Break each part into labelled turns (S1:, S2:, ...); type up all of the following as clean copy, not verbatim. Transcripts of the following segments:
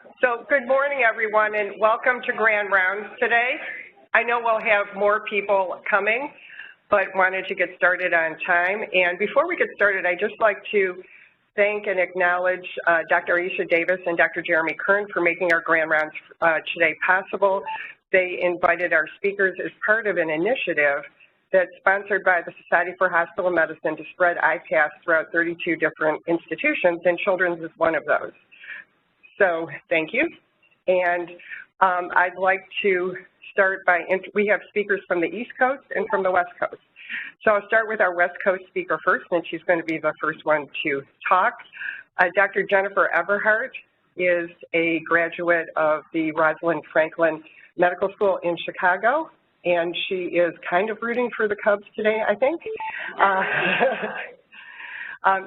S1: So good morning, everyone, and welcome to Grand Rounds today. I know we'll have more people coming, but wanted to get started on time. And before we get started, I'd just like to thank and acknowledge Dr. Aisha Davis and Dr. Jeremy Kern for making our Grand Rounds today possible. They invited our speakers as part of an initiative that's sponsored by the Society for Hospital Medicine to spread IPAS throughout 32 different institutions, and Children's is one of those. So thank you. And I'd like to start by, we have speakers from the East Coast and from the West Coast. So I'll start with our West Coast speaker first, and she's going to be the first one to talk. Dr. Jennifer Everhart is a graduate of the Rosalind Franklin Medical School in Chicago, and she is kind of rooting for the Cubs today, I think.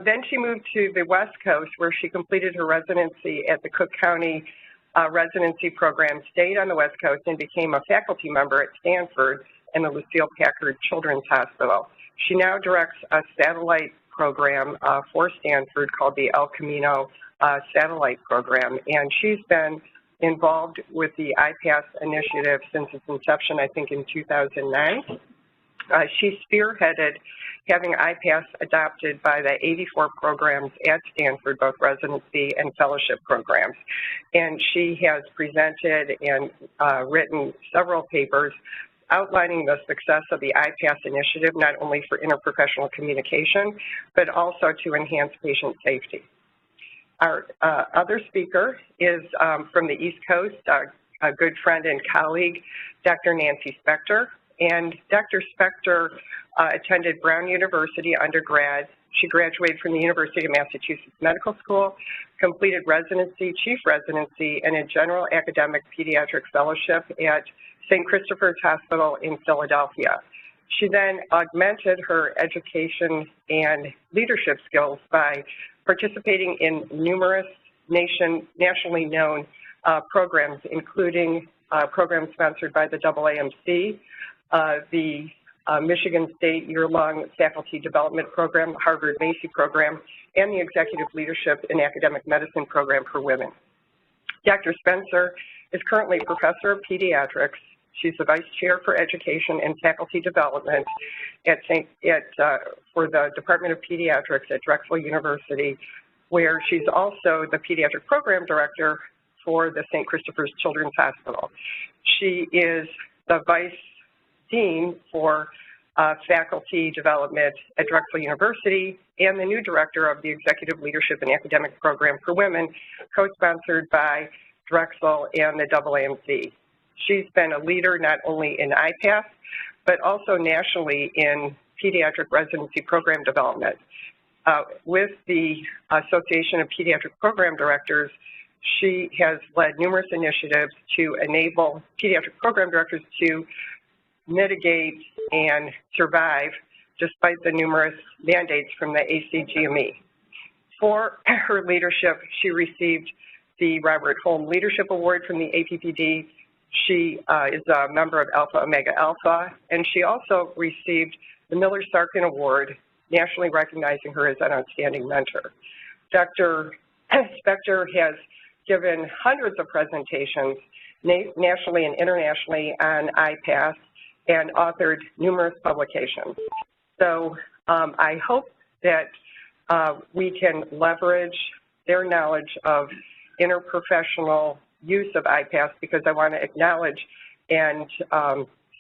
S1: Then she moved to the West Coast, where she completed her residency at the Cook County Residency Program, stayed on the West Coast, and became a faculty member at Stanford and the Lucille Packard Children's Hospital. She now directs a satellite program for Stanford called the El Camino Satellite Program, and she's been involved with the IPAS initiative since its inception, I think, in 2009. She spearheaded having IPAS adopted by the 84 programs at Stanford, both residency and fellowship programs. And she has presented and written several papers outlining the success of the IPAS initiative, not only for interprofessional communication, but also to enhance patient safety. Our other speaker is from the East Coast, a good friend and colleague, Dr. Nancy Spector. And Dr. Spector attended Brown University undergrad. She graduated from the University of Massachusetts Medical School, completed residency, chief residency, and a general academic pediatric fellowship at St. Christopher's Hospital in Philadelphia. She then augmented her education and leadership skills by participating in numerous nationally known programs, including programs sponsored by the AAMC, the Michigan State year-long faculty development program, Harvard Macy program, and the Executive Leadership in Academic Medicine program for women. Dr. Spencer is currently a professor of pediatrics. She's the vice chair for education and faculty development for the Department of Pediatrics at Drexel University, where she's also the pediatric program director for the St. Christopher's Children's Hospital. She is the vice dean for faculty development at Drexel University and the new director of the Executive Leadership and Academic Program for Women, co-sponsored by Drexel and the AAMC. She's been a leader not only in IPAS, but also nationally in pediatric residency program development. With the Association of Pediatric Program Directors, she has led numerous initiatives to enable pediatric program directors to mitigate and survive despite the numerous mandates from the ACGME. For her leadership, she received the Robert Holm Leadership Award from the APPD. She is a member of Alpha Omega Alpha, and she also received the Miller-Sarkin Award, nationally recognizing her as an outstanding mentor. Dr. Spector has given hundreds of presentations nationally and internationally on IPAS and authored numerous publications. So I hope that we can leverage their knowledge of interprofessional use of IPAS, because I want to acknowledge and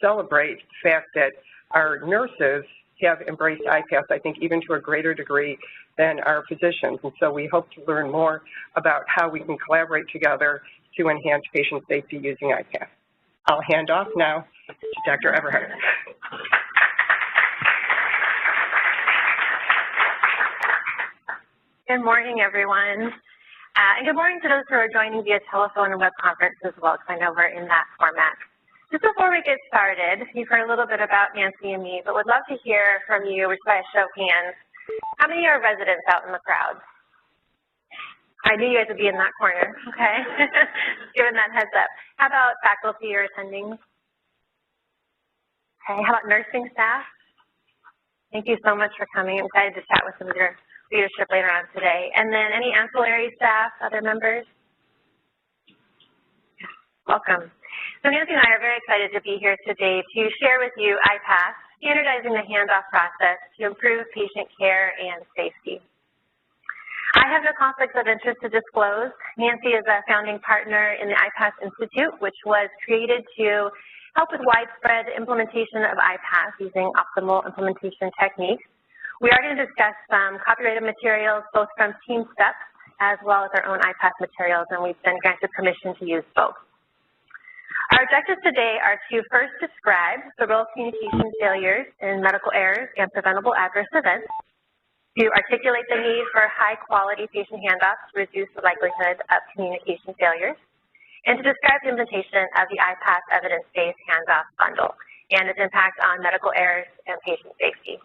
S1: celebrate the fact that our nurses have embraced IPAS, I think, even to a greater degree than our physicians. And so we hope to learn more about how we can collaborate together to enhance patient safety using IPAS. I'll hand off now to Dr. Everhart.
S2: Good morning, everyone. And good morning to those who are joining via telephone and web conference as well, because I know we're in that format. Just before we get started, you've heard a little bit about Nancy and me, but would love to hear from you, just by a show of hands. How many are residents out in the crowd? I knew you guys would be in that corner, okay? Given that heads up. How about faculty or attendings? Okay, how about nursing staff? Thank you so much for coming. I'm excited to chat with some of your leadership later on today. And then any ancillary staff, other members? Welcome. So Nancy and I are very excited to be here today to share with you IPASS, standardizing the handoff process to improve patient care and safety. I have no conflicts of interest to disclose. Nancy is a founding partner in the IPASS Institute, which was created to help with widespread implementation of IPASS using optimal implementation techniques. We are going to discuss some copyrighted materials, both from Team Steps as well as our own IPASS materials, and we've been granted permission to use both. Our objectives today are to first describe the role of communication failures in medical errors and preventable adverse events, to articulate the need for high-quality patient handoffs to reduce the likelihood of communication failures, and to describe the implementation of the IPASS evidence-based handoff bundle and its impact on medical errors and patient safety.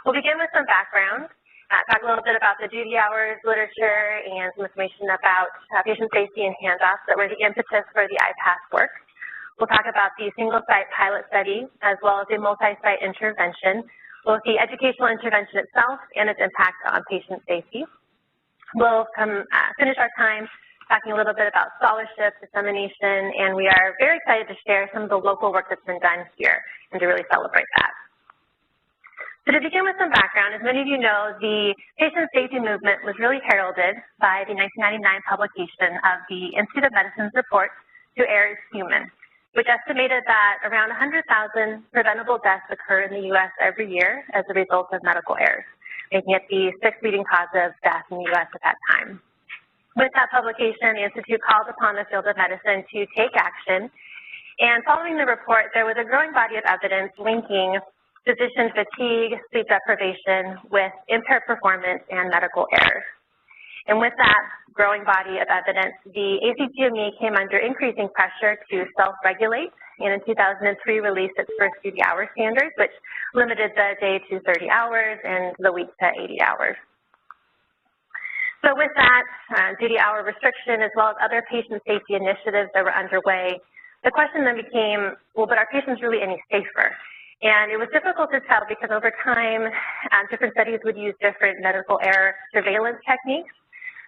S2: We'll begin with some background, talk a little bit about the duty hours literature and some information about patient safety and handoffs that were the impetus for the IPASS work. We'll talk about the single-site pilot study as well as the multi-site intervention, both the educational intervention itself and its impact on patient safety. We'll finish our time talking a little bit about scholarship, dissemination, and we are very excited to share some of the local work that's been done here and to really celebrate that. So to begin with some background, as many of you know, the patient safety movement was really heralded by the 1999 publication of the Institute of Medicine's report, To Err is Human, which estimated that around 100,000 preventable deaths occur in the U.S. every year as a result of medical errors, making it the sixth leading cause of death in the U.S. at that time. With that publication, the Institute called upon the field of medicine to take action, and following the report, there was a growing body of evidence linking physician fatigue, sleep deprivation with impaired performance and medical errors. And with that growing body of evidence, the ACGME came under increasing pressure to self-regulate, and in 2003 released its first duty hour standards, which limited the day to 30 hours and the week to 80 hours. So with that duty hour restriction, as well as other patient safety initiatives that were underway, the question then became, well, but are patients really any safer? And it was difficult to tell because over time, different studies would use different medical error surveillance techniques.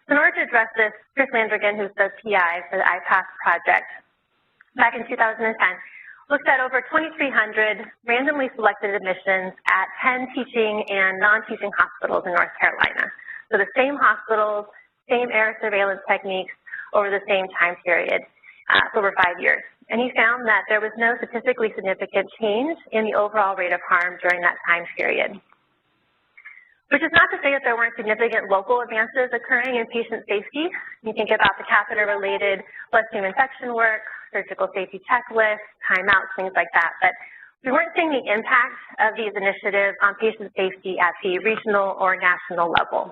S2: So in order to address this, Chris Landrigan, who's the PI for the IPASS project, back in 2010, looked at over 2,300 randomly selected admissions at 10 teaching and non-teaching hospitals in North Carolina. So the same hospitals, same error surveillance techniques over the same time period for over 5 years. And he found that there was no statistically significant change in the overall rate of harm during that time period. Which is not to say that there weren't significant local advances occurring in patient safety. You think about the catheter-related bloodstream infection work, surgical safety checklists, timeouts, things like that. But we weren't seeing the impact of these initiatives on patient safety at the regional or national level.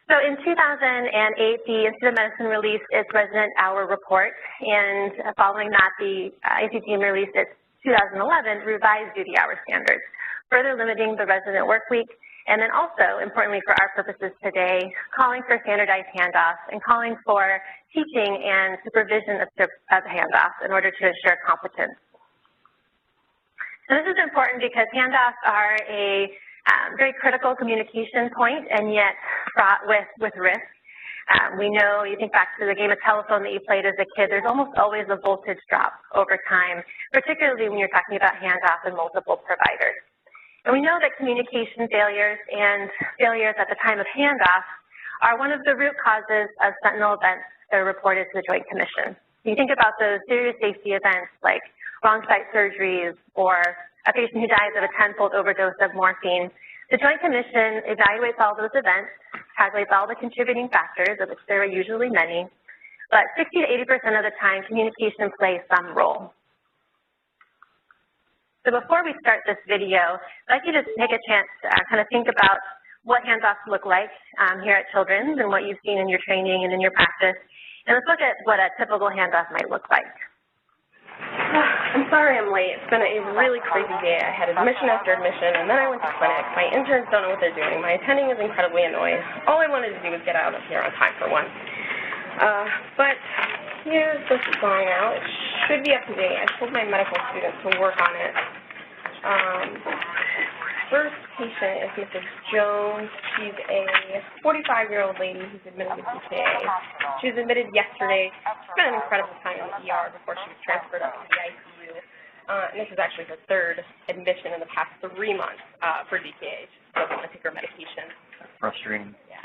S2: So in 2008, the Institute of Medicine released its resident hour report, and following that, the ACGME released its 2011 revised duty hour standards, further limiting the resident work week, and then also, importantly for our purposes today, calling for standardized handoffs and calling for teaching and supervision of handoffs in order to ensure competence. So this is important because handoffs are a very critical communication point and yet fraught with risk. We know, you think back to the game of telephone that you played as a kid, there's almost always a voltage drop over time, particularly when you're talking about handoff and multiple providers. And we know that communication failures and failures at the time of handoff are one of the root causes of sentinel events that are reported to the Joint Commission. You think about those serious safety events like wrong site surgeries or a patient who dies of a 10-fold overdose of morphine. The Joint Commission evaluates all those events, calculates all the contributing factors, of which there are usually many, but 60 to 80% of the time, communication plays some role. So before we start this video, I'd like you to take a chance to kind of think about what handoffs look like here at Children's and what you've seen in your training and in your practice. And let's look at what a typical handoff might look like.
S3: I'm sorry I'm late. It's been a really crazy day. I had admission after admission, and then I went to clinic. My interns don't know what they're doing. My attending is incredibly annoyed. All I wanted to do was get out of here on time for once. But here's the going out. It should be up to date. I told my medical students to work on it. First patient is Mrs. Jones. She's a 45-year-old lady who's admitted with DKA. She was admitted yesterday. She spent an incredible time in the ER before she was transferred up to the ICU. And this is actually her third admission in the past 3 months for DKA. She still doesn't take her medication.
S4: That's frustrating.
S3: Yeah.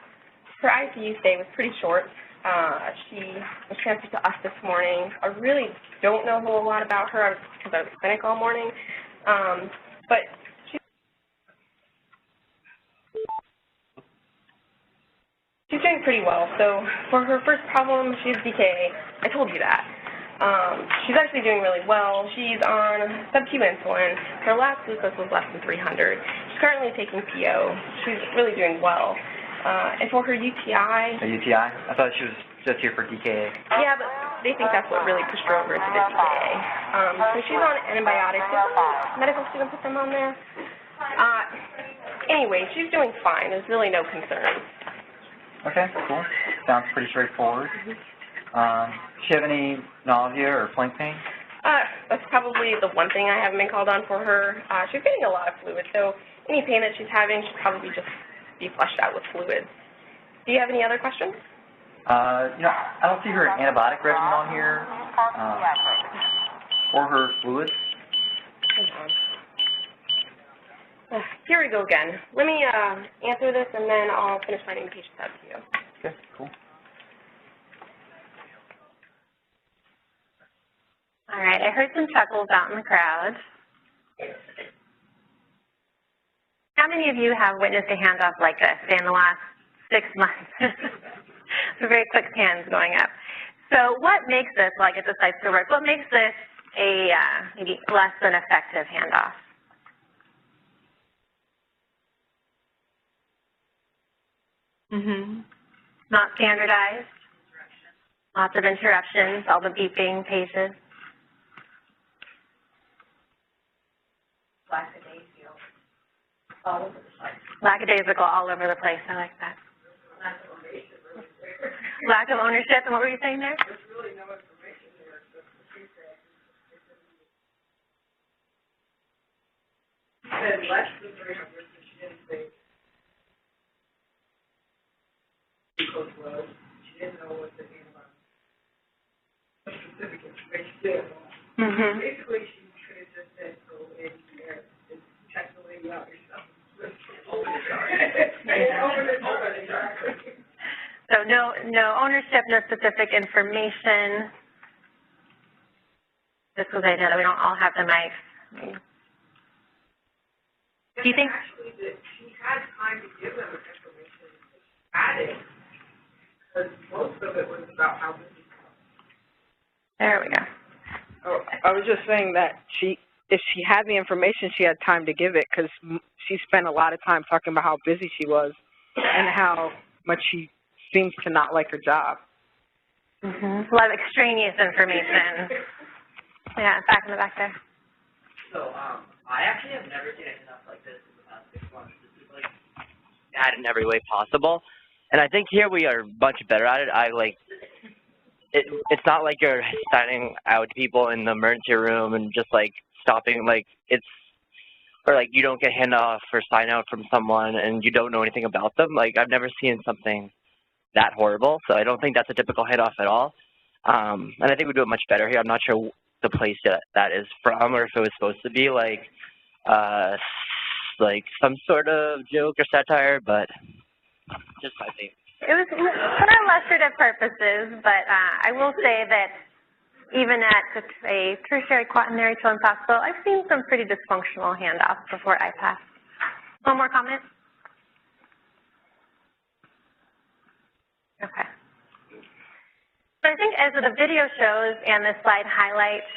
S3: Her ICU stay was pretty short. She was transferred to us this morning. I really don't know a whole lot about her because I was at the clinic all morning. But she's doing pretty well. So for her first problem, she has DKA. I told you that. She's actually doing really well. She's on sub-Q insulin. Her last glucose was less than 300. She's currently taking PO. She's really doing well. And for her UTI...
S4: A UTI? I thought she was just here for DKA.
S3: Yeah, but they think that's what really pushed her over into the DKA. So she's on antibiotics. Medical student put them on there. Anyway, she's doing fine. There's really no concerns.
S4: Okay, cool. Sounds pretty straightforward. Does she have any nausea or flank pain?
S3: That's probably the one thing I haven't been called on for her. She's getting a lot of fluid, so any pain that she's having should probably just be flushed out with fluids. Do you have any other questions?
S4: You know, I don't see her antibiotic regimen on here, or her fluids.
S3: Here we go again. Let me answer this, and then I'll finish writing the patients out to you.
S4: Okay, cool.
S2: All right, I heard some chuckles out in the crowd. How many of you have witnessed a handoff like this in the last 6 months? So very quick hands going up. So what makes this, well, I get the slides to work, what makes this a maybe less than effective handoff? Not standardized. Lots of interruptions, all the beeping pages. Lackadaisical all over the place. I like that. Lack of ownership. And what were you saying there?
S1: There's really no information there except for she said less than 300, and she didn't say glucose was. She didn't know what the specific information was. Basically, she could have just said, go in there and check the lady out yourself.
S2: So no ownership, no specific information. Just because I know that we don't all have the mics. Do you think?
S1: Actually, that she had time to give them information. She had it, because most of it was about how busy she was.
S2: There we go.
S5: Oh, I was just saying that if she had the information, she had time to give it, because she spent a lot of time talking about how busy she was and how much she seems to not like her job.
S2: A lot of extraneous information. Yeah, back in the back there.
S6: So, I actually have never seen a handoff like this in the past 6 months. This is like bad in every way possible. And I think here we are much better at it. It's not like you're signing out people in the emergency room and just like stopping, or like you don't get handoff or sign out from someone and you don't know anything about them. Like, I've never seen something that horrible, so I don't think that's a typical handoff at all. And I think we do it much better here. I'm not sure the place that is from, or if it was supposed to be like some sort of joke or satire, but just my thing.
S2: It was for illustrative purposes, but I will say that even at a tertiary quaternary children's hospital, I've seen some pretty dysfunctional handoffs before I pass. One more comment? Okay. So I think as the video shows and the slide highlights,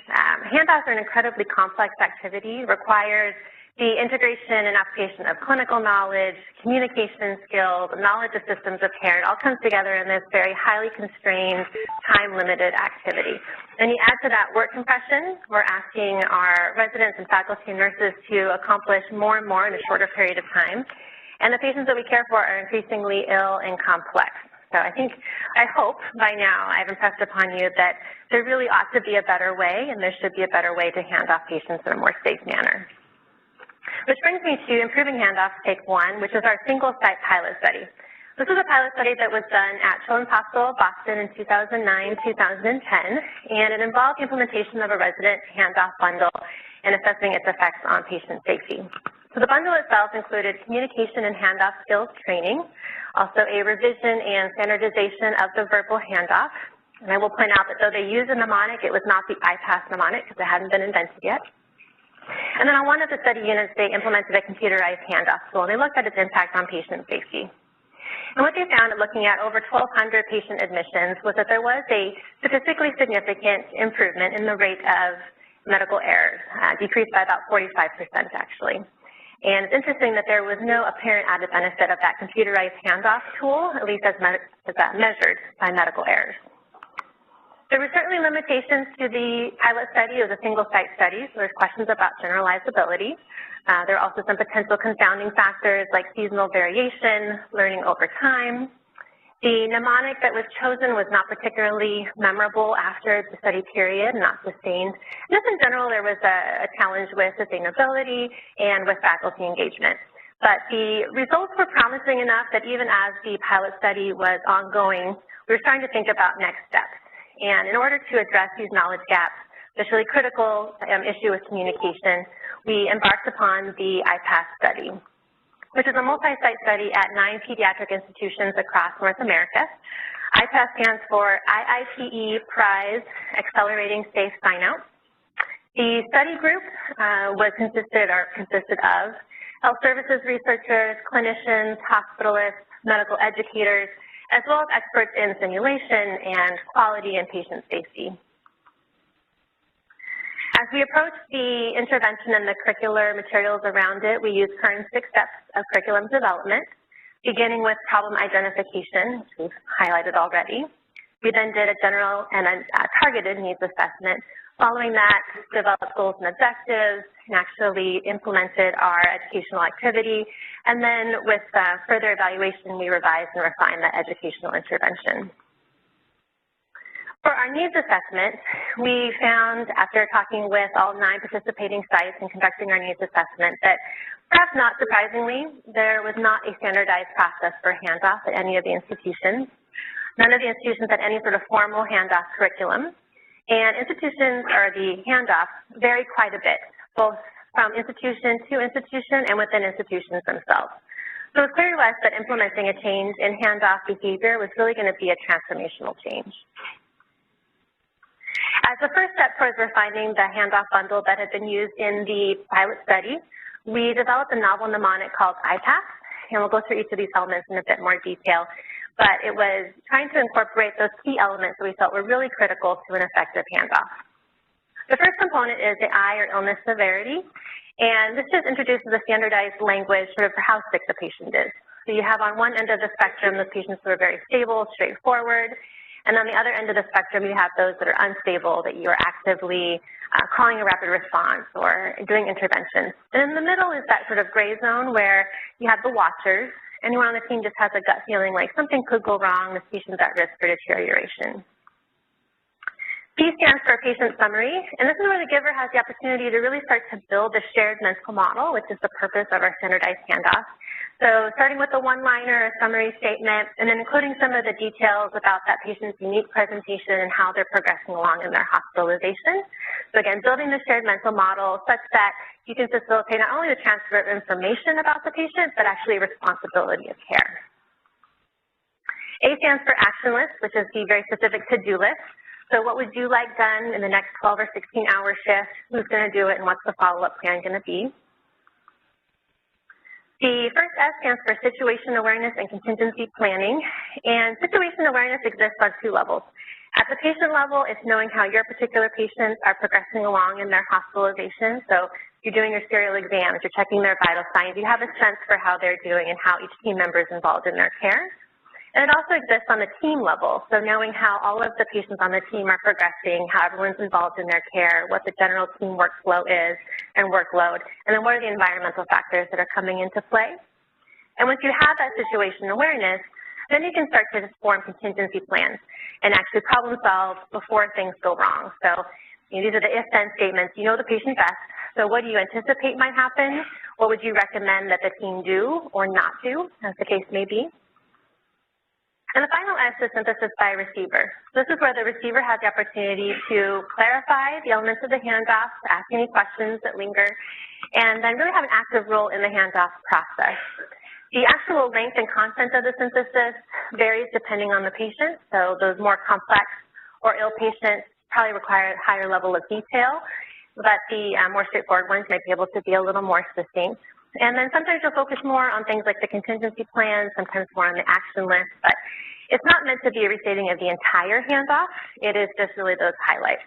S2: handoffs are an incredibly complex activity, requires the integration and application of clinical knowledge, communication skills, knowledge of systems of care. It all comes together in this very highly constrained, time-limited activity. And you add to that work compression. We're asking our residents and faculty and nurses to accomplish more and more in a shorter period of time. And the patients that we care for are increasingly ill and complex. So I hope by now I've impressed upon you that there really ought to be a better way, and there should be a better way to hand off patients in a more safe manner. Which brings me to Improving Handoffs Take 1, which is our single-site pilot study. This was a pilot study that was done at Children's Hospital of Boston in 2009-2010, and it involved implementation of a resident handoff bundle and assessing its effects on patient safety. So the bundle itself included communication and handoff skills training, also a revision and standardization of the verbal handoff. And I will point out that though they used a mnemonic, it was not the IPASS mnemonic because it hadn't been invented yet. And then on one of the study units, they implemented a computerized handoff tool, and they looked at its impact on patient safety. And what they found in looking at over 1,200 patient admissions was that there was a statistically significant improvement in the rate of medical errors, decreased by about 45% actually. And it's interesting that there was no apparent added benefit of that computerized handoff tool, at least as measured by medical errors. There were certainly limitations to the pilot study. It was a single-site study, so there's questions about generalizability. There are also some potential confounding factors like seasonal variation, learning over time. The mnemonic that was chosen was not particularly memorable after the study period, not sustained. And just in general, there was a challenge with sustainability and with faculty engagement. But the results were promising enough that even as the pilot study was ongoing, we were starting to think about next steps. And in order to address these knowledge gaps, this really critical issue with communication, we embarked upon the IPASS study, which is a multi-site study at 9 pediatric institutions across North America. IPASS stands for IIPE Prize Accelerating Safe Sign-Out. The study group consisted of health services researchers, clinicians, hospitalists, medical educators, as well as experts in simulation and quality and patient safety. As we approach the intervention and the curricular materials around it, we use current 6 steps of curriculum development, beginning with problem identification, which we've highlighted already. We then did a general and a targeted needs assessment. Following that, developed goals and objectives, and actually implemented our educational activity. And then with further evaluation, we revised and refined that educational intervention. For our needs assessment, we found, after talking with all 9 participating sites and conducting our needs assessment, that perhaps not surprisingly, there was not a standardized process for handoff at any of the institutions. None of the institutions had any sort of formal handoff curriculum. And institutions, or the handoffs, vary quite a bit, both from institution to institution and within institutions themselves. So it's clear to us that implementing a change in handoff behavior was really going to be a transformational change. As the first step towards refining the handoff bundle that had been used in the pilot study, we developed a novel mnemonic called IPASS, and we'll go through each of these elements in a bit more detail. But it was trying to incorporate those key elements that we felt were really critical to an effective handoff. The first component is the I, or illness severity, and this just introduces a standardized language sort of for how sick the patient is. So you have on one end of the spectrum those patients who are very stable, straightforward, and on the other end of the spectrum you have those that are unstable, that you are actively calling a rapid response or doing interventions. And in the middle is that sort of gray zone where you have the watchers. Anyone on the team just has a gut feeling like something could go wrong, this patient's at risk for deterioration. P stands for patient summary, and this is where the giver has the opportunity to really start to build a shared mental model, which is the purpose of our standardized handoff. So starting with a one-liner, a summary statement, and then including some of the details about that patient's unique presentation and how they're progressing along in their hospitalization. So again, building the shared mental model such that you can facilitate not only the transfer of information about the patient, but actually responsibility of care. A stands for action list, which is the very specific to-do list. So what would you like done in the next 12 or 16-hour shift? Who's going to do it, and what's the follow-up plan going to be? The first S stands for situation awareness and contingency planning. And situation awareness exists on 2 levels. At the patient level, it's knowing how your particular patients are progressing along in their hospitalization. So you're doing your serial exams, you're checking their vital signs, you have a sense for how they're doing and how each team member is involved in their care. And it also exists on the team level, so knowing how all of the patients on the team are progressing, how everyone's involved in their care, what the general team workflow is and workload, and then what are the environmental factors that are coming into play. And once you have that situation awareness, then you can start to form contingency plans and actually problem solve before things go wrong. So these are the if-then statements. You know the patient best, So what do you anticipate might happen? What would you recommend that the team do or not do, as the case may be? And the final S is synthesis by receiver. This is where the receiver has the opportunity to clarify the elements of the handoff, ask any questions that linger, and then really have an active role in the handoff process. The actual length and content of the synthesis varies depending on the patient, so those more complex or ill patients probably require a higher level of detail, but the more straightforward ones might be able to be a little more succinct. And then sometimes you'll focus more on things like the contingency plan, sometimes more on the action list, but it's not meant to be a restating of the entire handoff. It is just really those highlights.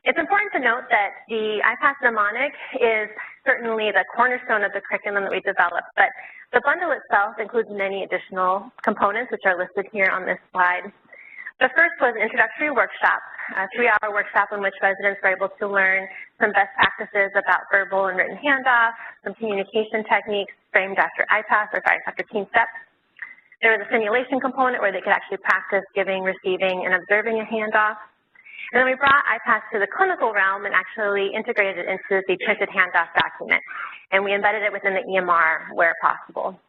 S2: It's important to note that the IPASS mnemonic is certainly the cornerstone of the curriculum that we developed, but the bundle itself includes many additional components, which are listed here on this slide. The first was an introductory workshop, a 3-hour workshop in which residents were able to learn some best practices about verbal and written handoff, some communication techniques framed after IPASS, or sorry, after team steps. There was a simulation component where they could actually practice giving, receiving, and observing a handoff. And then we brought IPASS to the clinical realm and actually integrated it into the printed handoff document. And we embedded it within the EMR where possible.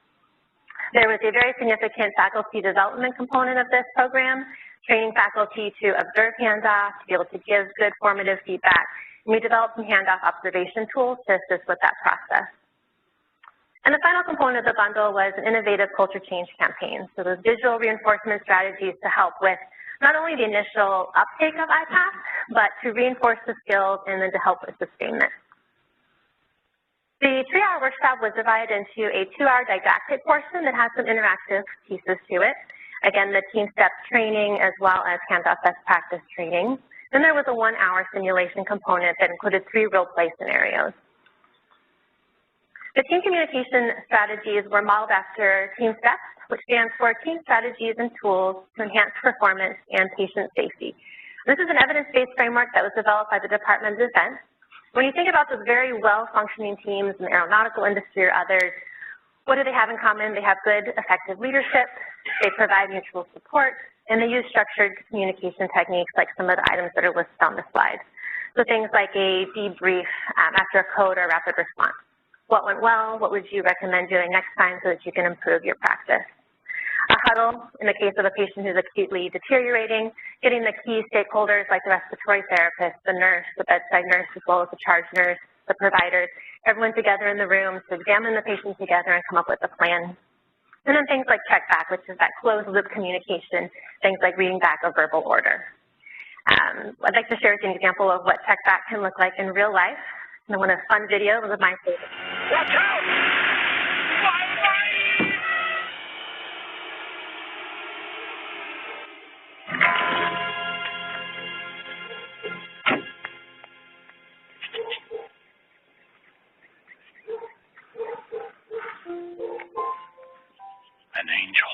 S2: There was a very significant faculty development component of this program, training faculty to observe handoff, to be able to give good formative feedback. And we developed some handoff observation tools to assist with that process. And the final component of the bundle was an innovative culture change campaign. So those visual reinforcement strategies to help with not only the initial uptake of IPASS, but to reinforce the skills and then to help with sustainment. The 3-hour workshop was divided into a 2-hour didactic portion that has some interactive pieces to it. Again, the team steps training as well as handoff best practice training. Then there was a 1-hour simulation component that included 3 role-play scenarios. The team communication strategies were modeled after team steps, which stands for team strategies and tools to enhance performance and patient safety. This is an evidence-based framework that was developed by the Department of Defense. When you think about those very well-functioning teams in the aeronautical industry or others, what do they have in common? They have good, effective leadership, they provide mutual support, and they use structured communication techniques like some of the items that are listed on the slide. So things like a debrief after a code or rapid response. What went well? What would you recommend doing next time so that you can improve your practice? A huddle, in the case of a patient who's acutely deteriorating, getting the key stakeholders like the respiratory therapist, the nurse, the bedside nurse, as well as the charge nurse, the providers, everyone together in the room to examine the patient together and come up with a plan. And then things like check back, which is that closed loop communication, things like reading back a verbal order. I'd like to share with you an example of what check back can look like in real life. And one of the fun videos of my favorite.
S7: Watch out! An angel.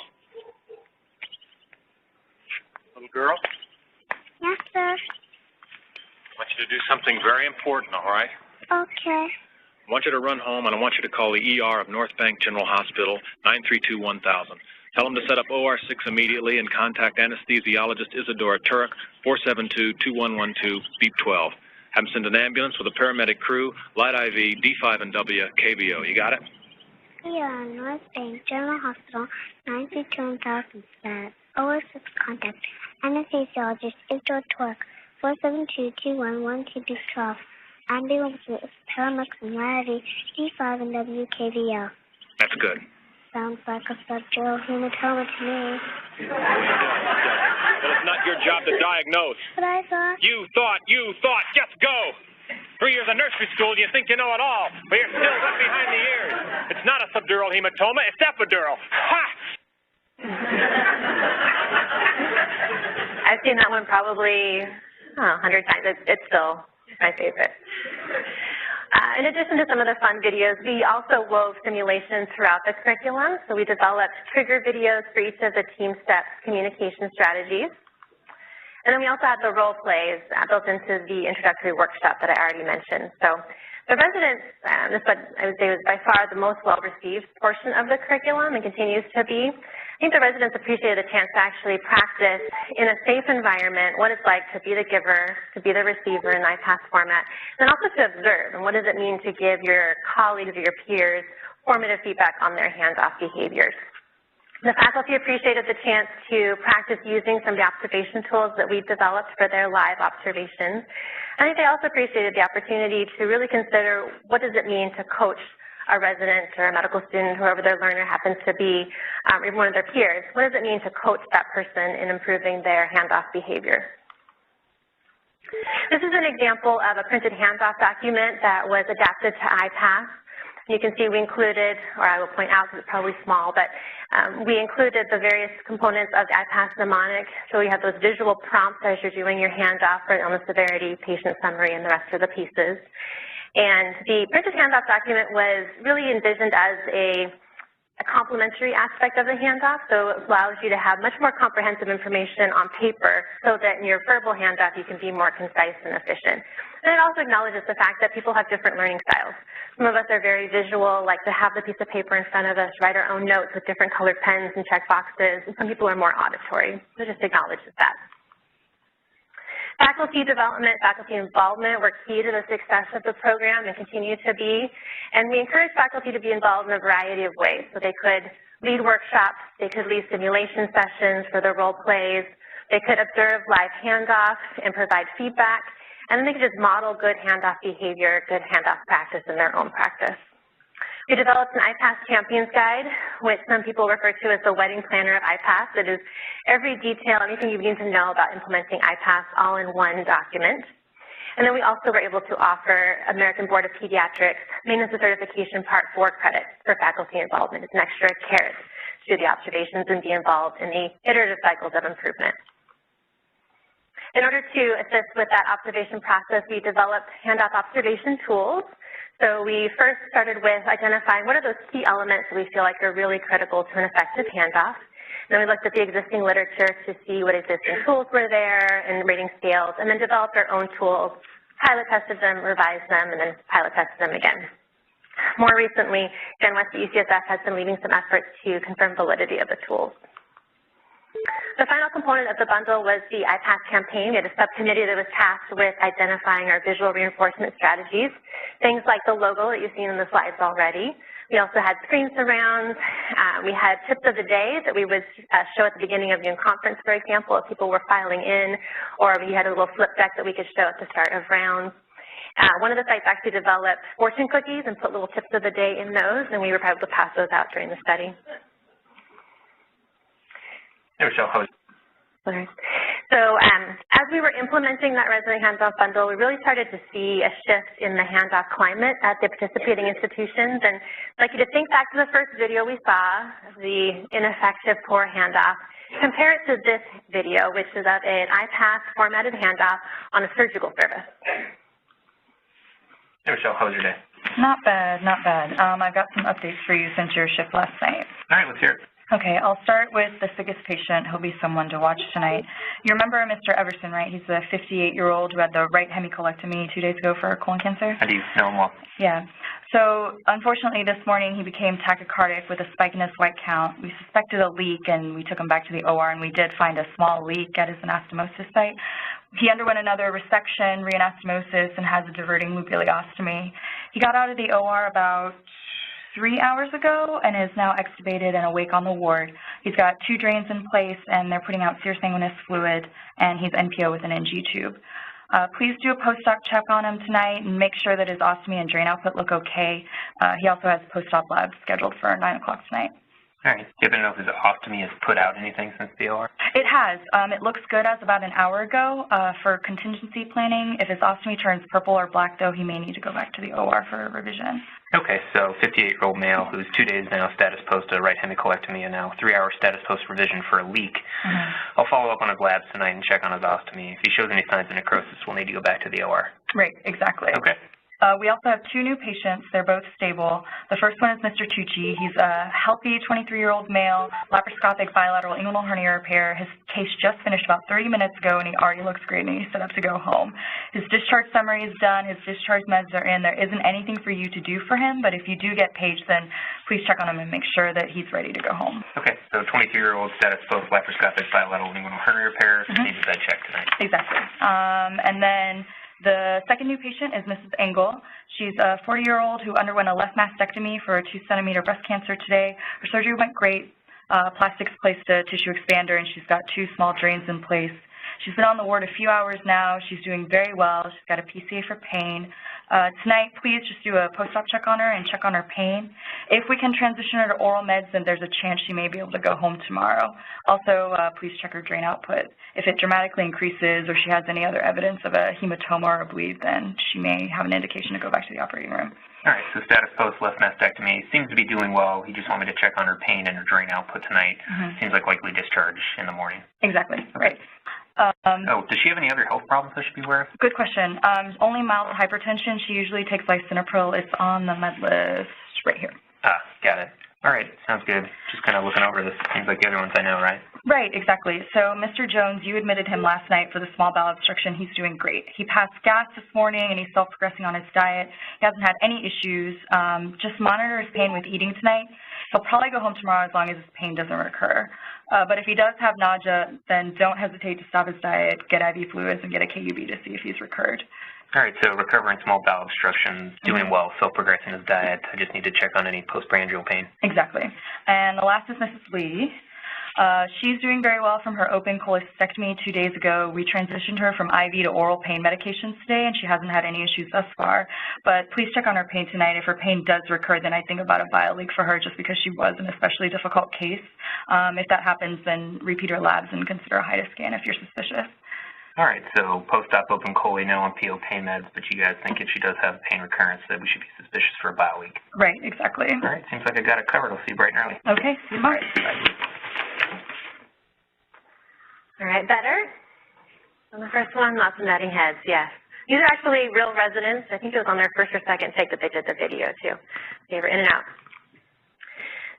S7: Little girl?
S8: Yes, sir.
S7: I want you to do something very important, all right?
S8: Okay.
S7: I want you to run home, and I want you to call the ER of North Bank General Hospital, 932-1000. Tell them to set up OR6 immediately and contact anesthesiologist Isadora Turek, 472-2112, beep 12. Have them send an ambulance with a paramedic crew, light IV, D5 and W, KBO. You got it?
S8: ER North Bank General Hospital, 932-1000 said. OR6 contact anesthesiologist Isadora Turek, 472-2112, beep 12. Ambulance with paramedic and light IV, D5 and W, KBO.
S7: That's good.
S8: Sounds like a subdural hematoma to me.
S7: Well, it's not your job to diagnose.
S8: But I thought...
S7: You thought, just go! 3 years of nursery school, you think you know it all, but you're still wet behind the ears. It's not a subdural hematoma, it's epidural. Ha!
S2: I've seen that one probably 100 times. It's still my favorite. In addition to some of the fun videos, we also wove simulations throughout the curriculum. So we developed trigger videos for each of the team steps communication strategies. And then we also had the role plays built into the introductory workshop that I already mentioned. So The residents, this what I would say was by far the most well-received portion of the curriculum and continues to be. I think the residents appreciated the chance to actually practice in a safe environment what it's like to be the giver, to be the receiver in IPASS format, and also to observe, and what does it mean to give your colleagues or your peers formative feedback on their handoff behaviors. The faculty appreciated the chance to practice using some of the observation tools that we've developed for their live observations. I think they also appreciated the opportunity to really consider what does it mean to coach a resident or a medical student, whoever their learner happens to be, or even one of their peers. What does it mean to coach that person in improving their handoff behavior? This is an example of a printed handoff document that was adapted to IPASS. You can see we included, or I will point out because it's probably small, but we included the various components of the IPASS mnemonic. So we have those visual prompts as you're doing your handoff for illness severity, patient summary, and the rest of the pieces. And the printed handoff document was really envisioned as a complementary aspect of the handoff, so it allows you to have much more comprehensive information on paper so that in your verbal handoff you can be more concise and efficient. And it also acknowledges the fact that people have different learning styles. Some of us are very visual, like to have the piece of paper in front of us, write our own notes with different colored pens and check boxes, and some people are more auditory, so just acknowledges that. Faculty development, faculty involvement were key to the success of the program and continue to be. And we encourage faculty to be involved in a variety of ways. So they could lead workshops, they could lead simulation sessions for their role plays, they could observe live handoffs and provide feedback, and then they could just model good handoff behavior, good handoff practice in their own practice. We developed an IPASS Champions Guide, which some people refer to as the wedding planner of IPASS. It is every detail, anything you need to know about implementing IPASS all in one document. And then we also were able to offer American Board of Pediatrics Maintenance of Certification Part 4 credit for faculty involvement. It's an extra carrot to do the observations and be involved in the iterative cycles of improvement. In order to assist with that observation process, we developed handoff observation tools. So we first started with identifying what are those key elements that we feel like are really critical to an effective handoff. Then we looked at the existing literature to see what existing tools were there and rating scales, and then developed our own tools, pilot tested them, revised them, and then pilot tested them again. More recently, Jen West at UCSF has been leading some efforts to confirm validity of the tools. The final component of the bundle was the IPASS campaign. We had a subcommittee that was tasked with identifying our visual reinforcement strategies, things like the logo that you've seen in the slides already. We also had screen surrounds. We had tips of the day that we would show at the beginning of Zoom conference, for example, if people were filing in, or we had a little flip deck that we could show at the start of rounds. One of the sites actually developed fortune cookies and put little tips of the day in those, and we were able to pass those out during the study. Sorry. So as we were implementing that resident handoff bundle, we really started to see a shift in the handoff climate at the participating institutions. And I'd like you to think back to the first video we saw, the ineffective, poor handoff. Compare it to this video, which is of an IPASS formatted handoff on a surgical service.
S9: Hey, Rochelle, how was your day?
S10: Not bad, not bad. I've got some updates for you since your shift last night.
S9: All right, let's hear it.
S10: Okay, I'll start with the sickest patient. He'll be someone to watch tonight. You remember Mr. Everson, right? He's a 58-year-old who had the right hemicolectomy 2 days ago for colon cancer.
S9: How do you know him well?
S10: Yeah. So, unfortunately, this morning he became tachycardic with a spike in his white count. We suspected a leak, and we took him back to the OR, and we did find a small leak at his anastomosis site. He underwent another resection, reanastomosis, and has a diverting loop ileostomy. He got out of the OR about 3 hours ago and is now extubated and awake on the ward. He's got 2 drains in place, and they're putting out serosanguinous fluid, and he's NPO with an NG tube. Please do a post-op check on him tonight and make sure that his ostomy and drain output look okay. He also has post-op labs scheduled for 9 o'clock tonight.
S9: All right. Do you happen to know if his ostomy has put out anything since the OR?
S10: It has. It looks good as about an hour ago. For contingency planning, if his ostomy turns purple or black, though, he may need to go back to the OR for revision.
S9: Okay, so 58-year-old male who's 2 days now status post a right hemicolectomy and now 3-hour status post revision for a leak. I'll follow up on his labs tonight and check on his ostomy. If he shows any signs of necrosis, we'll need to go back to the OR.
S10: Right, exactly.
S9: Okay.
S10: We also have 2 new patients. They're both stable. The first one is Mr. Tucci. He's a healthy 23-year-old male, laparoscopic bilateral inguinal hernia repair. His case just finished about 30 minutes ago, and he already looks great, and he's set up to go home. His discharge summary is done. His discharge meds are in. There isn't anything for you to do for him, but if you do get paged, then please check on him and make sure that he's ready to go home.
S9: Okay, so 23-year-old status post laparoscopic bilateral inguinal hernia repair, needs a bed check tonight.
S10: Exactly. And then the second new patient is Mrs. Engel. She's a 40-year-old who underwent a left mastectomy for a 2-centimeter breast cancer today. Her surgery went great. Plastics placed a tissue expander, and she's got 2 small drains in place. She's been on the ward a few hours now. She's doing very well. She's got a PCA for pain. Tonight, please just do a post-op check on her and check on her pain. If we can transition her to oral meds, then there's a chance she may be able to go home tomorrow. Also, please check her drain output. If it dramatically increases or she has any other evidence of a hematoma or a bleed, then she may have an indication to go back to the operating room.
S9: All right, so status post left mastectomy seems to be doing well. He just want me to check on her pain and her drain output tonight. Seems like likely discharge in the morning.
S10: Exactly, right.
S9: Does she have any other health problems I should be aware of?
S10: Good question. Only mild hypertension. She usually takes lisinopril. It's on the med list right here.
S9: Got it. All right, sounds good. Just kind of looking over this. Seems like the other ones I know, right?
S10: Right, exactly. So Mr. Jones, you admitted him last night for the small bowel obstruction. He's doing great. He passed gas this morning, and he's self-progressing on his diet. He hasn't had any issues. Just monitor his pain with eating tonight. He'll probably go home tomorrow as long as his pain doesn't recur. But if he does have nausea, then don't hesitate to stop his diet, get IV fluids, and get a KUB to see if he's recurred.
S9: All right, so recovering small bowel obstruction, doing well, self-progressing his diet. I just need to check on any postprandial pain.
S10: Exactly. And the last is Mrs. Lee. She's doing very well from her open cholecystectomy 2 days ago. We transitioned her from IV to oral pain medications today, and she hasn't had any issues thus far. But please check on her pain tonight. If her pain does recur, then I think about a bile leak for her just because she was an especially difficult case. If that happens, then repeat her labs and consider a HIDA scan if you're suspicious.
S9: All right, so post-op open chole, no on PO pain meds, but you guys think if she does have pain recurrence that we should be suspicious for a bile leak.
S10: Right, exactly.
S9: All right, seems like I got it covered. I'll see you bright and early.
S10: Okay, see you tomorrow.
S2: All right, better? On the first one, lots of nodding heads, yes. These are actually real residents. I think it was on their first or second take that they did the video, too. They were in and out.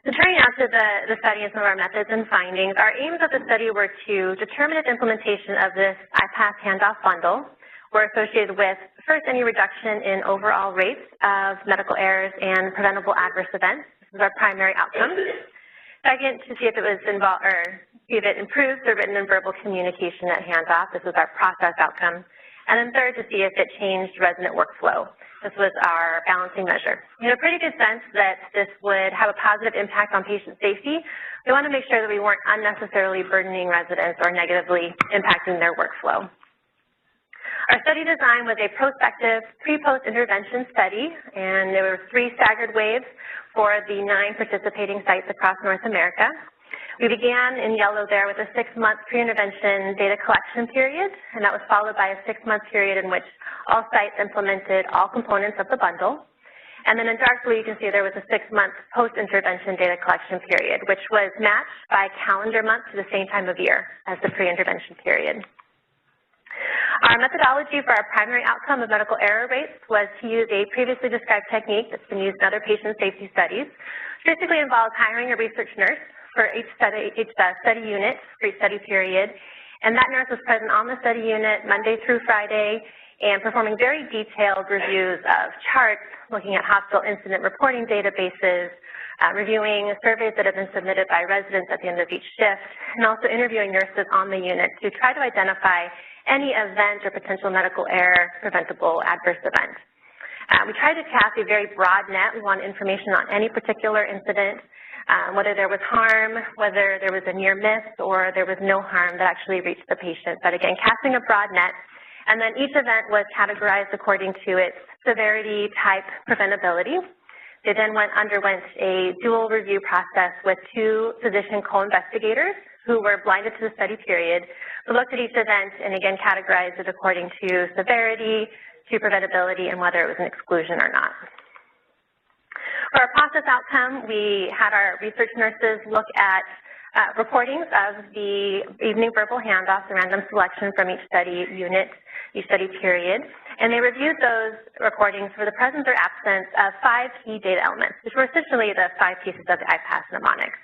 S2: So turning now to the study and some of our methods and findings, our aims of the study were to determine if implementation of this IPASS handoff bundle were associated with, first, any reduction in overall rates of medical errors and preventable adverse events. This is our primary outcome. Second, to see if it was involved or see if it improves the written and verbal communication at handoff. This was our process outcome. And then third, to see if it changed resident workflow. This was our balancing measure. We had a pretty good sense that this would have a positive impact on patient safety. We want to make sure that we weren't unnecessarily burdening residents or negatively impacting their workflow. Our study design was a prospective pre-post intervention study, and there were 3 staggered waves for the 9 participating sites across North America. We began in yellow there with a 6-month pre-intervention data collection period, and that was followed by a 6-month period in which all sites implemented all components of the bundle. And then in dark blue, you can see there was a 6-month post-intervention data collection period, which was matched by calendar month to the same time of year as the pre-intervention period. Our methodology for our primary outcome of medical error rates was to use a previously described technique that's been used in other patient safety studies. It basically involves hiring a research nurse for each study unit, for each study period, and that nurse was present on the study unit Monday through Friday and performing very detailed reviews of charts, looking at hospital incident reporting databases, reviewing surveys that have been submitted by residents at the end of each shift, and also interviewing nurses on the unit to try to identify any event or potential medical error preventable adverse event. We tried to cast a very broad net. We wanted information on any particular incident, whether there was harm, whether there was a near miss, or there was no harm that actually reached the patient. But again, casting a broad net, and then each event was categorized according to its severity, type, preventability. They then underwent a dual review process with 2 physician co-investigators who were blinded to the study period, who looked at each event and again categorized it according to severity, to preventability, and whether it was an exclusion or not. For our process outcome, we had our research nurses look at reportings of the evening verbal handoffs and random selection from each study unit, each study period. And they reviewed those recordings for the presence or absence of 5 key data elements, which were essentially the 5 pieces of the IPASS mnemonics.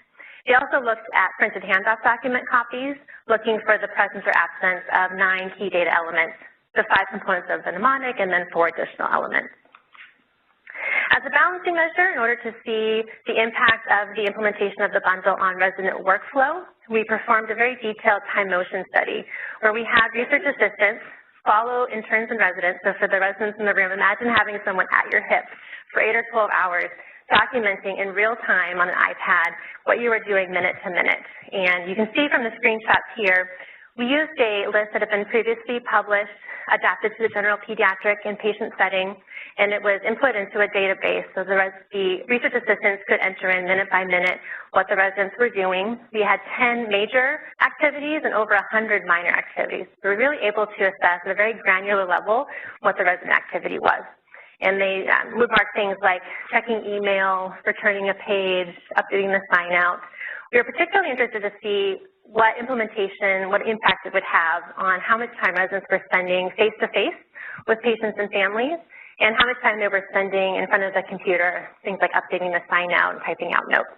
S2: They also looked at printed handoff document copies, looking for the presence or absence of 9 key data elements, the 5 components of the mnemonic, and then 4 additional elements. As a balancing measure, in order to see the impact of the implementation of the bundle on resident workflow, we performed a very detailed time motion study where we had research assistants follow interns and residents. So for the residents in the room, imagine having someone at your hip for 8 or 12 hours documenting in real time on an iPad what you were doing minute to minute. And you can see from the screenshots here, we used a list that had been previously published, adapted to the general pediatric and patient setting, and it was input into a database so the research assistants could enter in minute by minute what the residents were doing. We had 10 major activities and over 100 minor activities. So we were really able to assess at a very granular level what the resident activity was. And they would mark things like checking email, returning a page, updating the sign out. We were particularly interested to see what implementation, what impact it would have on how much time residents were spending face-to-face with patients and families, and how much time they were spending in front of the computer, things like updating the sign out and typing out notes.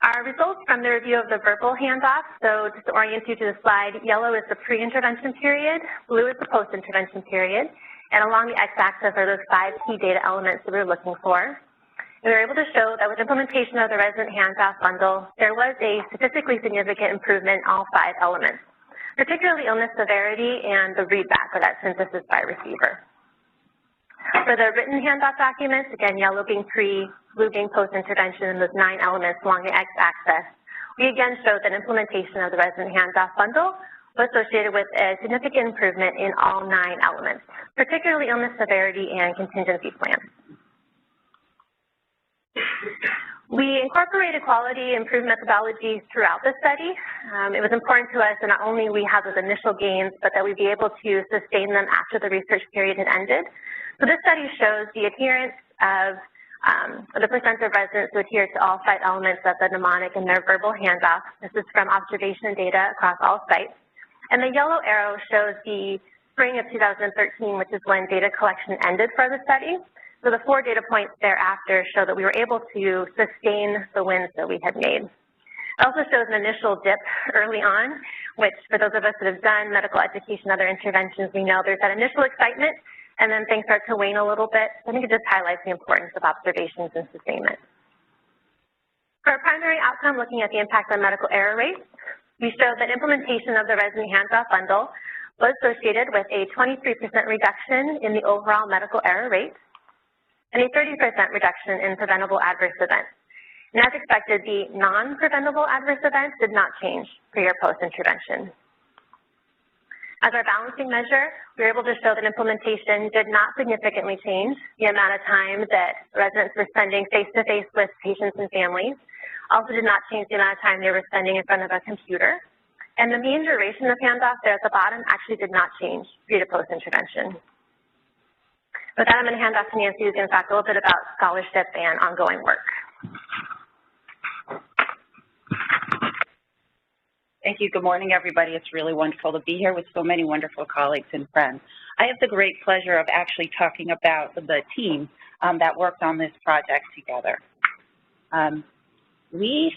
S2: Our results from the review of the verbal handoff, so just to orient you to the slide, yellow is the pre-intervention period, blue is the post-intervention period, and along the x-axis are those 5 key data elements that we were looking for. And we were able to show that with implementation of the resident handoff bundle, there was a statistically significant improvement in all 5 elements, particularly illness severity and the readback, or that synthesis by receiver. For the written handoff documents, again, yellow being pre, blue being post-intervention, and those 9 elements along the x-axis, we again showed that implementation of the resident handoff bundle was associated with a significant improvement in all 9 elements, particularly illness severity and contingency plans. We incorporated quality improvement methodology throughout the study. It was important to us that not only we have those initial gains, but that we be able to sustain them after the research period had ended. So this study shows the adherence of the percent of residents who adhere to all 5 elements of the mnemonic in their verbal handoff. This is from observation data across all sites. And the yellow arrow shows the spring of 2013, which is when data collection ended for the study. So the 4 data points thereafter show that we were able to sustain the wins that we had made. It also shows an initial dip early on, which for those of us that have done medical education, other interventions, we know there's that initial excitement, and then things start to wane a little bit. I think it just highlights the importance of observations and sustainment. For our primary outcome, looking at the impact on medical error rates, we showed that implementation of the resident handoff bundle was associated with a 23% reduction in the overall medical error rate, and a 30% reduction in preventable adverse events. And as expected, the non-preventable adverse events did not change pre or post-intervention. As our balancing measure, we were able to show that implementation did not significantly change the amount of time that residents were spending face-to-face with patients and families, also did not change the amount of time they were spending in front of a computer, and the mean duration of handoff there at the bottom actually did not change pre to post-intervention. With that, I'm going to hand off to Nancy, who's going to talk a little bit about scholarship and ongoing work.
S11: Thank you. Good morning, everybody. It's really wonderful to be here with so many wonderful colleagues and friends. I have the great pleasure of actually talking about the team that worked on this project together. I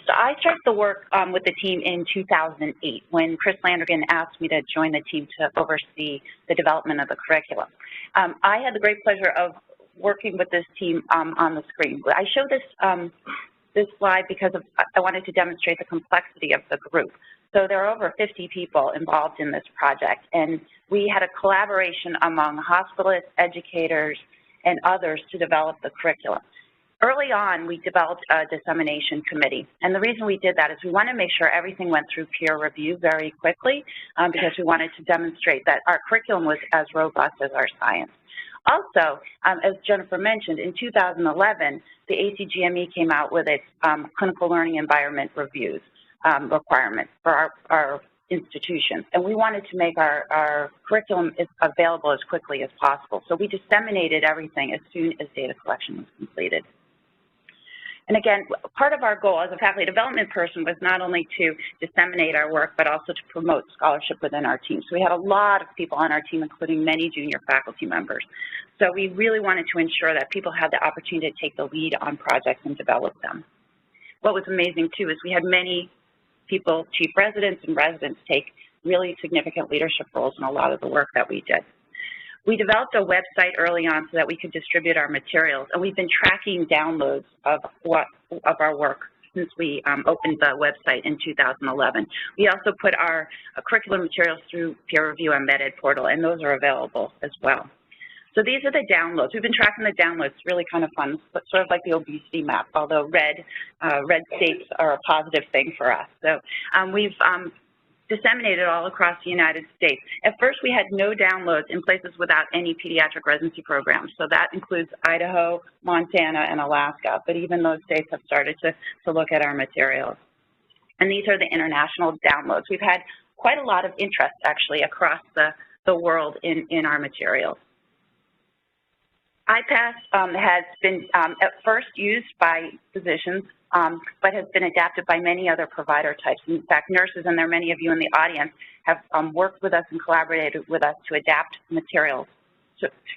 S11: started the work with the team in 2008 when Chris Landrigan asked me to join the team to oversee the development of the curriculum. I had the great pleasure of working with this team on the screen. I show this slide because I wanted to demonstrate the complexity of the group. So there are over 50 people involved in this project, and we had a collaboration among hospitalists, educators, and others to develop the curriculum. Early on, we developed a dissemination committee, and the reason we did that is we wanted to make sure everything went through peer review very quickly because we wanted to demonstrate that our curriculum was as robust as our science. Also, as Jennifer mentioned, in 2011, the ACGME came out with its clinical learning environment reviews requirements for our institutions, and we wanted to make our curriculum available as quickly as possible. So we disseminated everything as soon as data collection was completed. And again, part of our goal as a faculty development person was not only to disseminate our work, but also to promote scholarship within our team. So we had a lot of people on our team, including many junior faculty members. So we really wanted to ensure that people had the opportunity to take the lead on projects and develop them. What was amazing, too, is we had many people, chief residents and residents, take really significant leadership roles in a lot of the work that we did. We developed a website early on so that we could distribute our materials, and we've been tracking downloads of our work since we opened the website in 2011. We also put our curriculum materials through peer review embedded portal, and those are available as well. So these are the downloads. We've been tracking the downloads. It's really kind of fun, but sort of like the obesity map, although red states are a positive thing for us. So we've disseminated all across the United States. At first, we had no downloads in places without any pediatric residency programs. So that includes Idaho, Montana, and Alaska. But even those states have started to look at our materials. And these are the international downloads. We've had quite a lot of interest, actually, across the world in our materials. IPASS has been at first used by physicians, but has been adapted by many other provider types. In fact, nurses, and there are many of you in the audience, have worked with us and collaborated with us to adapt materials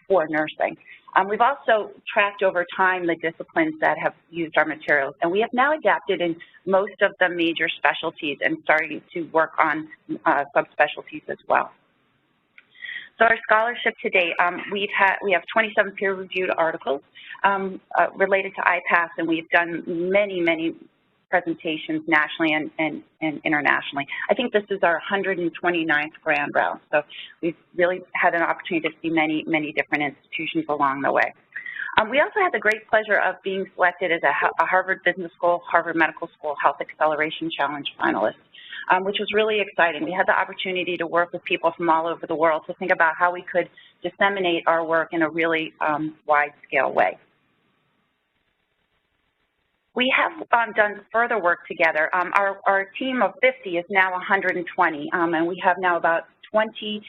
S11: for nursing. We've also tracked over time the disciplines that have used our materials, and we have now adapted in most of the major specialties and starting to work on subspecialties as well. So our scholarship to date, we have 27 peer-reviewed articles related to IPASS, and we've done many presentations nationally and internationally. I think this is our 129th grand round, so we've really had an opportunity to see many different institutions along the way. We also had the great pleasure of being selected as a Harvard Business School, Harvard Medical School Health Acceleration Challenge finalist, which was really exciting. We had the opportunity to work with people from all over the world to think about how we could disseminate our work in a really wide-scale way. We have done further work together. Our team of 50 is now 120, and we have now about 20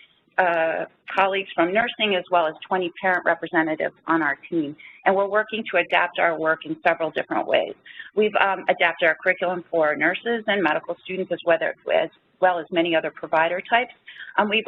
S11: colleagues from nursing as well as 20 parent representatives on our team, and we're working to adapt our work in several different ways. We've adapted our curriculum for nurses and medical students as well as many other provider types. We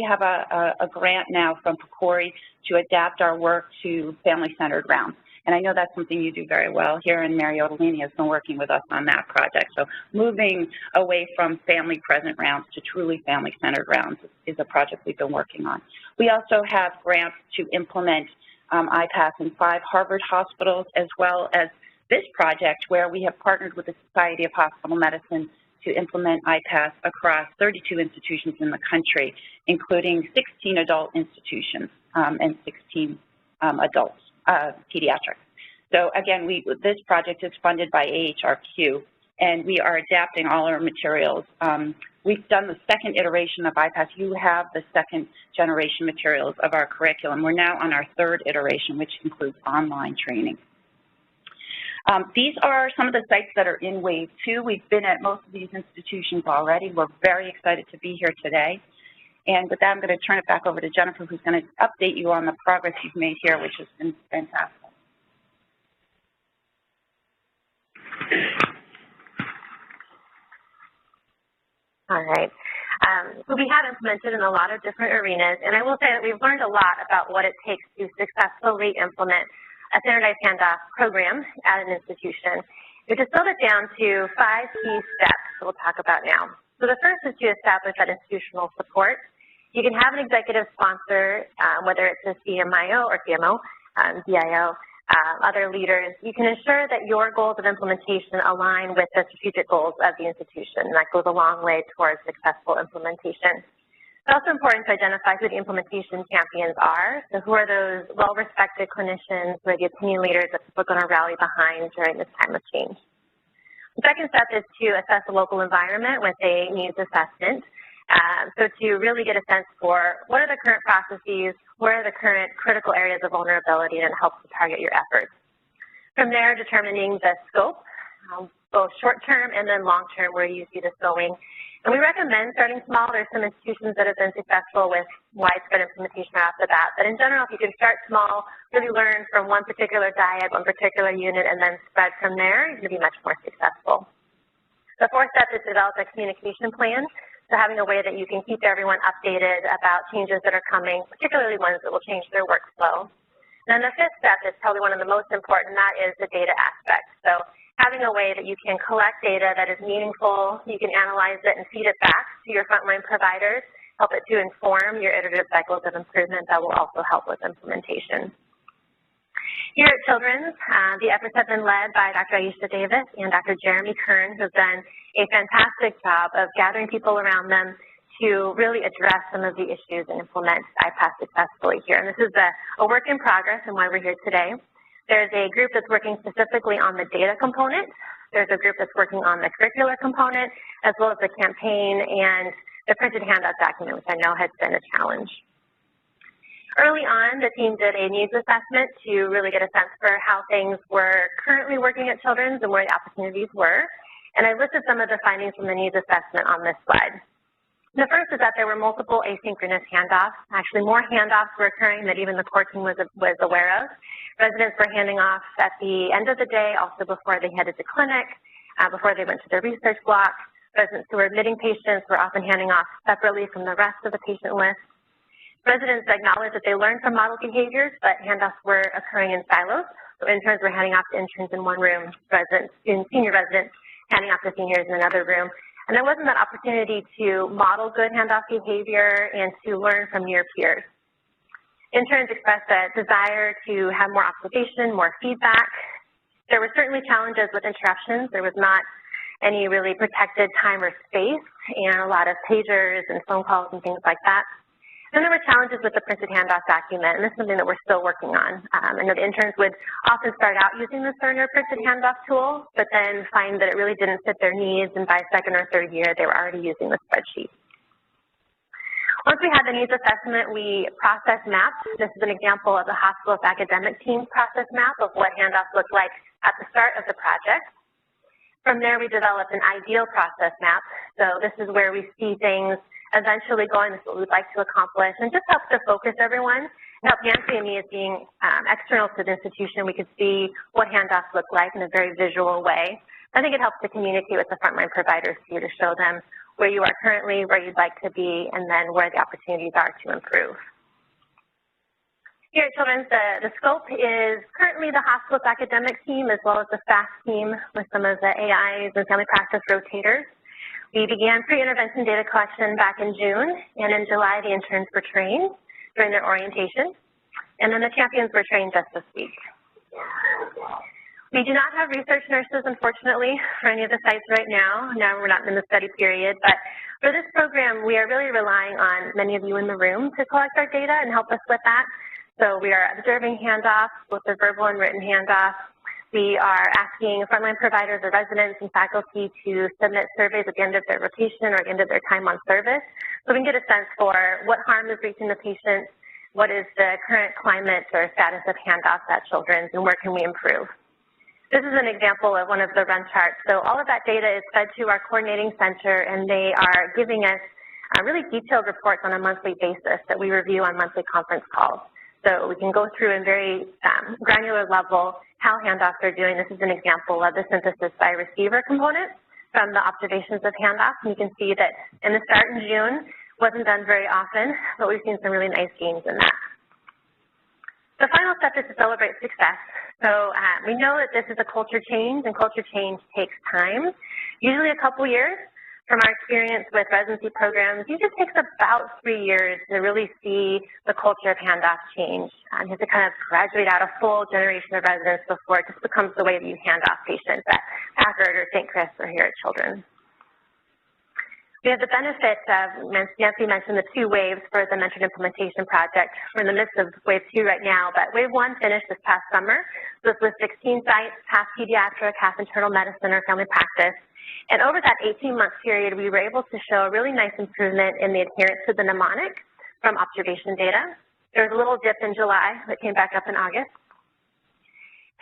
S11: have a grant now from PCORI to adapt our work to family-centered rounds. And I know that's something you do very well here, and Mary Ottolini has been working with us on that project. So moving away from family-present rounds to truly family-centered rounds is a project we've been working on. We also have grants to implement IPASS in 5 Harvard hospitals, as well as this project where we have partnered with the Society of Hospital Medicine to implement IPASS across 32 institutions in the country, including 16 adult institutions and 16 adults. Pediatrics. So again, this project is funded by AHRQ, and we are adapting all our materials. We've done the second iteration of IPASS. You have the second generation materials of our curriculum. We're now on our 3rd iteration, which includes online training. These are some of the sites that are in Wave 2. We've been at most of these institutions already. We're very excited to be here today. And with that, I'm going to turn it back over to Jennifer, who's going to update you on the progress you've made here, which has been fantastic.
S2: All right. So we have implemented in a lot of different arenas, and I will say that we've learned a lot about what it takes to successfully implement a standardized handoff program at an institution. We distilled it down to 5 key steps that we'll talk about now. So the first is to establish that institutional support. You can have an executive sponsor, whether it's a CMIO or CMO, DIO, other leaders. You can ensure that your goals of implementation align with the strategic goals of the institution, and that goes a long way towards successful implementation. It's also important to identify who the implementation champions are. So who are those well-respected clinicians, who are the opinion leaders that people are going to rally behind during this time of change. The second step is to assess the local environment with a needs assessment. So to really get a sense for what are the current processes, what are the current critical areas of vulnerability, and it helps to target your efforts. From there, determining the scope, both short-term and then long-term where you see this going. And we recommend starting small. There's some institutions that have been successful with widespread implementation off the bat. But in general, if you can start small, really learn from one particular diet, one particular unit, and then spread from there, you're going to be much more successful. The fourth step is develop a communication plan. So having a way that you can keep everyone updated about changes that are coming, particularly ones that will change their workflow. And then the fifth step is probably one of the most important, and that is the data aspect. So having a way that you can collect data that is meaningful, you can analyze it and feed it back to your frontline providers, help it to inform your iterative cycles of improvement. That will also help with implementation. Here at Children's, the efforts have been led by Dr. Aisha Davis and Dr. Jeremy Kern, who have done a fantastic job of gathering people around them to really address some of the issues and implement IPASS successfully here. And this is a work in progress and why we're here today. There's a group that's working specifically on the data component. There's a group that's working on the curricular component, as well as the campaign and the printed handout document, which I know has been a challenge. Early on, the team did a needs assessment to really get a sense for how things were currently working at Children's and where the opportunities were. And I listed some of the findings from the needs assessment on this slide. The first is that there were multiple asynchronous handoffs. Actually, more handoffs were occurring than even the core team was aware of. Residents were handing off at the end of the day, also before they headed to clinic, before they went to their research block. Residents who were admitting patients were often handing off separately from the rest of the patient list. Residents acknowledged that they learned from model behaviors, but handoffs were occurring in silos. So interns were handing off to interns in one room, senior residents handing off to seniors in another room. And there wasn't that opportunity to model good handoff behavior and to learn from your peers. Interns expressed a desire to have more observation, more feedback. There were certainly challenges with interruptions. There was not any really protected time or space, and a lot of pagers and phone calls and things like that. And there were challenges with the printed handoff document, and this is something that we're still working on. I know the interns would often start out using the Cerner printed handoff tool, but then find that it really didn't fit their needs, and by second or third year, they were already using the spreadsheet. Once we had the needs assessment, we process mapped. This is an example of the hospital's academic team's process map of what handoffs look like at the start of the project. From there, we developed an ideal process map. So this is where we see things eventually going, this is what we'd like to accomplish, and just helps to focus everyone. Help Nancy and me as being external to the institution, we could see what handoffs look like in a very visual way. I think it helps to communicate with the frontline providers too, to show them where you are currently, where you'd like to be, and then where the opportunities are to improve. Here at Children's, the scope is currently the hospital's academic team as well as the staff team with some of the AIs and family practice rotators. We began pre-intervention data collection back in June, and in July the interns were trained during their orientation, and then the champions were trained just this week. We do not have research nurses, unfortunately, for any of the sites right now. Now we're not in the study period, but for this program, we are really relying on many of you in the room to collect our data and help us with that. So we are observing handoffs, both the verbal and written handoffs. We are asking frontline providers or residents and faculty to submit surveys at the end of their rotation or at the end of their time on service, so we can get a sense for what harm is reaching the patient, what is the current climate or status of handoffs at Children's, and where can we improve. This is an example of one of the run charts. So all of that data is fed to our coordinating center, and they are giving us really detailed reports on a monthly basis that we review on monthly conference calls. So we can go through in very granular level how handoffs are doing. This is an example of the synthesis by receiver component from the observations of handoffs. And you can see that in the start in June, wasn't done very often, but we've seen some really nice gains in that. The final step is to celebrate success. So we know that this is a culture change, and culture change takes time, usually a couple years. From our experience with residency programs, it usually takes about 3 years to really see the culture of handoff change. You have to kind of graduate out a full generation of residents before it just becomes the way that you hand off patients at Packard or St. Chris or here at Children's. We have the benefit of, Nancy mentioned the 2 waves for the mentored implementation project. We're in the midst of wave 2 right now, but wave 1 finished this past summer. This was 16 sites, half pediatric, half internal medicine or family practice. And over that 18-month period, we were able to show a really nice improvement in the adherence to the mnemonic from observation data. There was a little dip in July that came back up in August.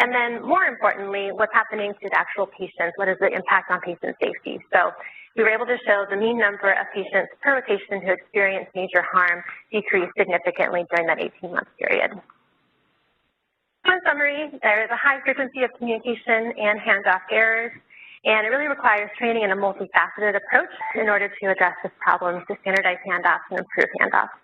S2: And then more importantly, what's happening to the actual patients? What is the impact on patient safety? So we were able to show the mean number of patients per rotation who experienced major harm decreased significantly during that 18-month period. So in summary, there is a high frequency of communication and handoff errors, and it really requires training in a multifaceted approach in order to address this problem to standardize handoffs and improve handoffs.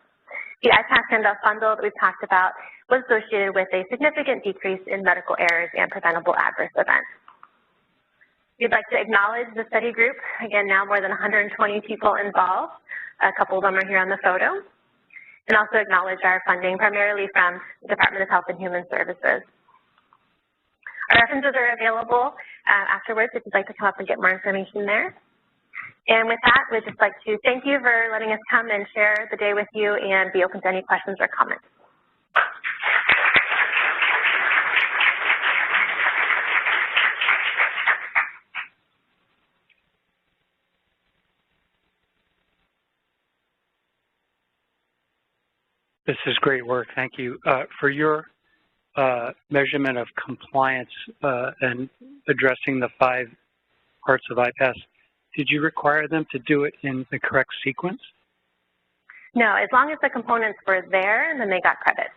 S2: The IPASS handoff bundle that we've talked about was associated with a significant decrease in medical errors and preventable adverse events. We'd like to acknowledge the study group. Again, now more than 120 people involved. A couple of them are here on the photo. And also acknowledge our funding, primarily from the Department of Health and Human Services. Our references are available afterwards if you'd like to come up and get more information there. And with that, we'd just like to thank you for letting us come and share the day with you and be open to any questions or comments.
S12: This is great work. Thank you. For your measurement of compliance and addressing the 5 parts of IPASS, did you require them to do it in the correct sequence?
S2: No, as long as the components were there, then they got credit.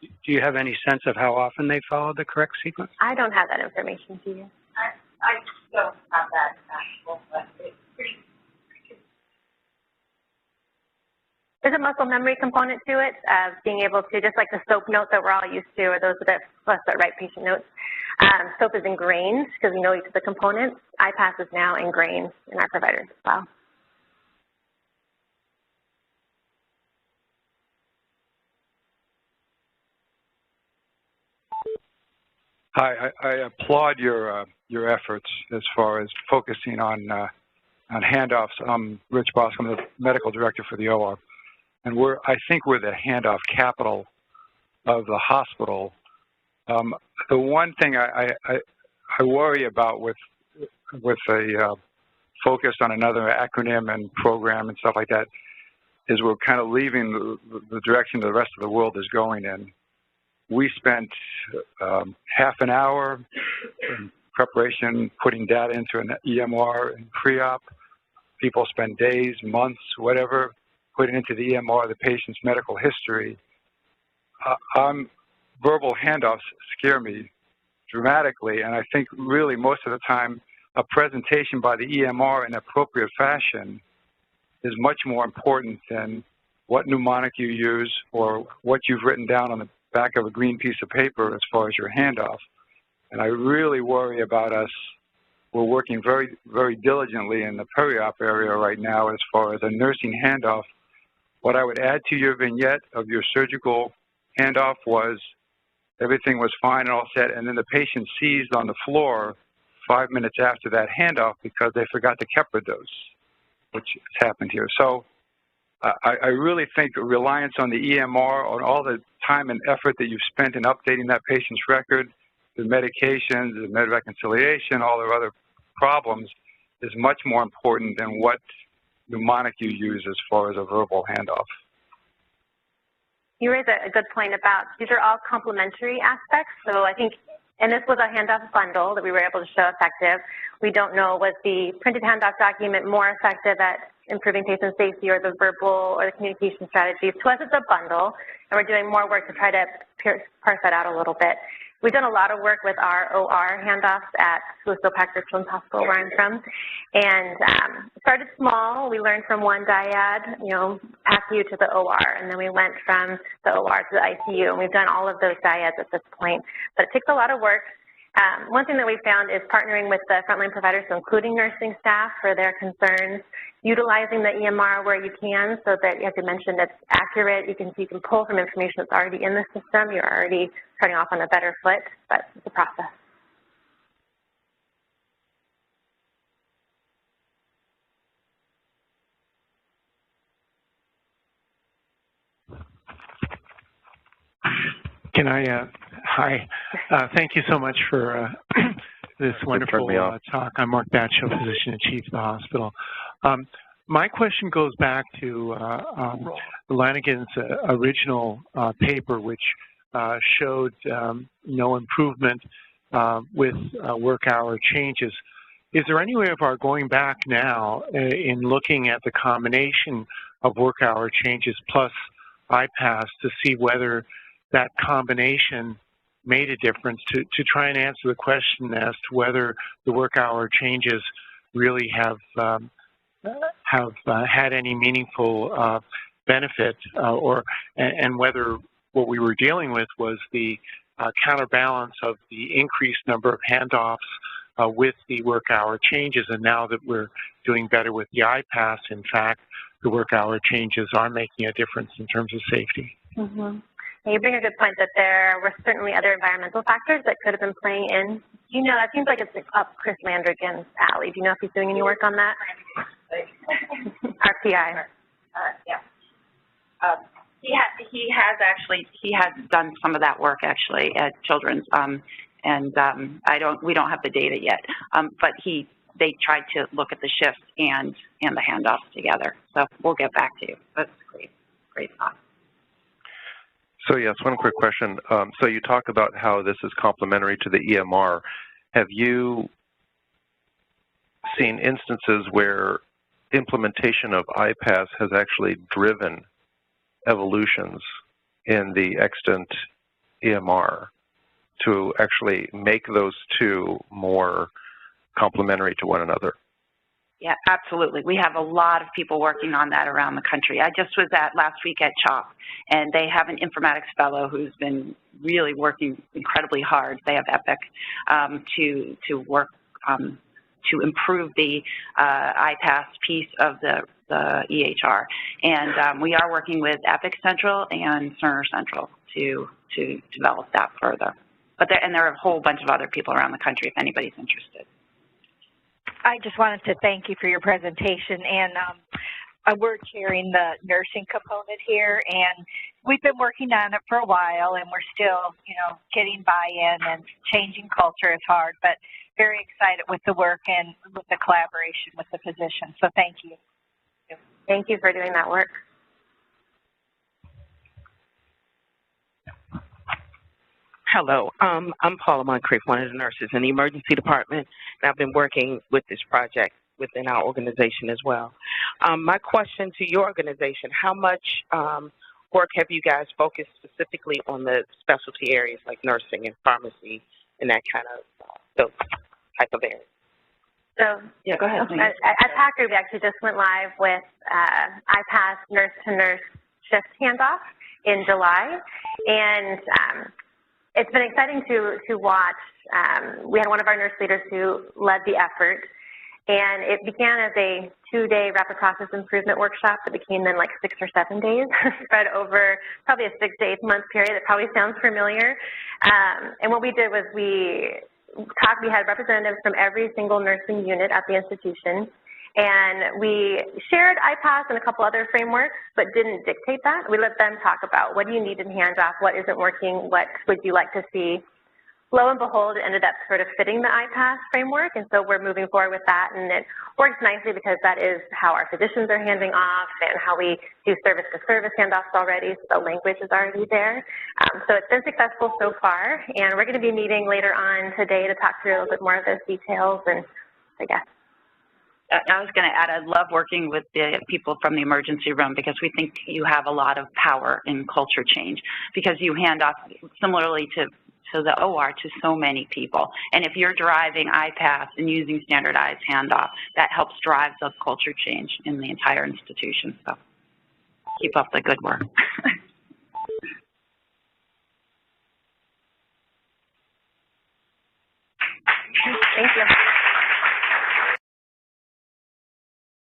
S12: Do you have any sense of how often they followed the correct sequence?
S2: I don't have that information, do you?
S11: I don't have that actual, but it's pretty.
S2: There's a muscle memory component to it, being able to, just like the SOAP note that we're all used to, or those of us that write patient notes. SOAP is ingrained because we know each of the components. IPASS is now ingrained in our providers as well.
S13: Hi, I applaud your efforts as far as focusing on handoffs. I'm Rich Bosk. I'm the medical director for the OR, and I think we're the handoff capital of the hospital. The one thing I worry about with a focus on another acronym and program and stuff like that is we're kind of leaving the direction the rest of the world is going in. We spent half an hour in preparation, putting data into an EMR and pre-op. People spend days, months, whatever, putting into the EMR the patient's medical history. Verbal handoffs scare me dramatically, and I think really most of the time a presentation by the EMR in appropriate fashion is much more important than what mnemonic you use or what you've written down on the back of a green piece of paper as far as your handoff. And I really worry about us. We're working very, very diligently in the peri-op area right now as far as a nursing handoff. What I would add to your vignette of your surgical handoff was everything was fine and all set, and then the patient seized on the floor 5 minutes after that handoff because they forgot the Keppra dose, which has happened here. So I really think a reliance on the EMR, on all the time and effort that you've spent in updating that patient's record, the medications, the med reconciliation, all their other problems, is much more important than what mnemonic you use as far as a verbal handoff.
S2: You raise a good point about these are all complementary aspects. So I think, and this was a handoff bundle that we were able to show effective. We don't know, was the printed handoff document more effective at improving patient safety or the verbal or the communication strategies. To us, it's a bundle, and we're doing more work to try to parse that out a little bit. We've done a lot of work with our OR handoffs at Lucille Packard Children's Hospital, where I'm from, and started small. We learned from one dyad, PACU to the OR, and then we went from the OR to the ICU, and we've done all of those dyads at this point. But it takes a lot of work. One thing that we found is partnering with the frontline providers, so including nursing staff for their concerns, utilizing the EMR where you can so that, as you mentioned, it's accurate. You can pull from information that's already in the system. You're already starting off on a better foot, but it's a process.
S14: Can I, hi, thank you so much for this wonderful talk. I'm Mark Batchel, Physician-in-Chief of the hospital. My question goes back to Lanigan's original paper, which showed no improvement with work hour changes. Is there any way of our going back now in looking at the combination of work hour changes plus IPASS to see whether that combination made a difference to try and answer the question as to whether the work hour changes really have had any meaningful benefit, and whether what we were dealing with was the counterbalance of the increased number of handoffs with the work hour changes, and now that we're doing better with the IPASS, in fact, the work hour changes are making a difference in terms of safety.
S2: Mm-hmm. You bring a good point that there were certainly other environmental factors that could have been playing in. You know, that seems like it's up Chris Landrigan's alley. Do you know if he's doing any work on that? Our PI.
S11: Yeah. He has done some of that work actually at Children's, we don't have the data yet, but they tried to look at the shifts and the handoffs together. So we'll get back to you. That's great thought.
S15: So yes, one quick question. So you talk about how this is complementary to the EMR. Have you seen instances where implementation of IPASS has actually driven evolutions in the extant EMR to actually make those two more complementary to one another?
S11: Yeah, absolutely. We have a lot of people working on that around the country. I just was last week at CHOP, and they have an informatics fellow who's been really working incredibly hard. They have EPIC to work to improve the IPASS piece of the EHR. And we are working with EPIC Central and Cerner Central to develop that further. But there are a whole bunch of other people around the country if anybody's interested.
S16: I just wanted to thank you for your presentation, and we're chairing the nursing component here, and we've been working on it for a while, and we're still, getting buy-in, and changing culture is hard, but very excited with the work and with the collaboration with the physicians. So thank you.
S2: Thank you for doing that work.
S17: Hello, I'm Paula Moncrief, one of the nurses in the emergency department, and I've been working with this project within our organization as well. My question to your organization, how much work have you guys focused specifically on the specialty areas like nursing and pharmacy and that kind of, those type of areas?
S2: So,
S11: yeah, go ahead.
S2: At Packard, we actually just went live with IPASS nurse-to-nurse shift handoff in July, and it's been exciting to watch. We had one of our nurse leaders who led the effort, and it began as a 2-day rapid process improvement workshop that became then like 6 or 7 days, spread over probably a 6 to 8 month period. It probably sounds familiar. And what we did was we had representatives from every single nursing unit at the institution, and we shared IPASS and a couple other frameworks, but didn't dictate that. We let them talk about what do you need in handoff, what isn't working, what would you like to see. Lo and behold, it ended up sort of fitting the IPASS framework, and so we're moving forward with that, and it works nicely because that is how our physicians are handing off and how we do service-to-service handoffs already, so the language is already there. So it's been successful so far, and we're going to be meeting later on today to talk through a little bit more of those details, and I guess.
S11: I was going to add, I love working with the people from the emergency room because we think you have a lot of power in culture change because you hand off similarly to the OR to so many people. And if you're driving IPASS and using standardized handoff, that helps drive the culture change in the entire institution. So keep up the good work.
S2: Thank you.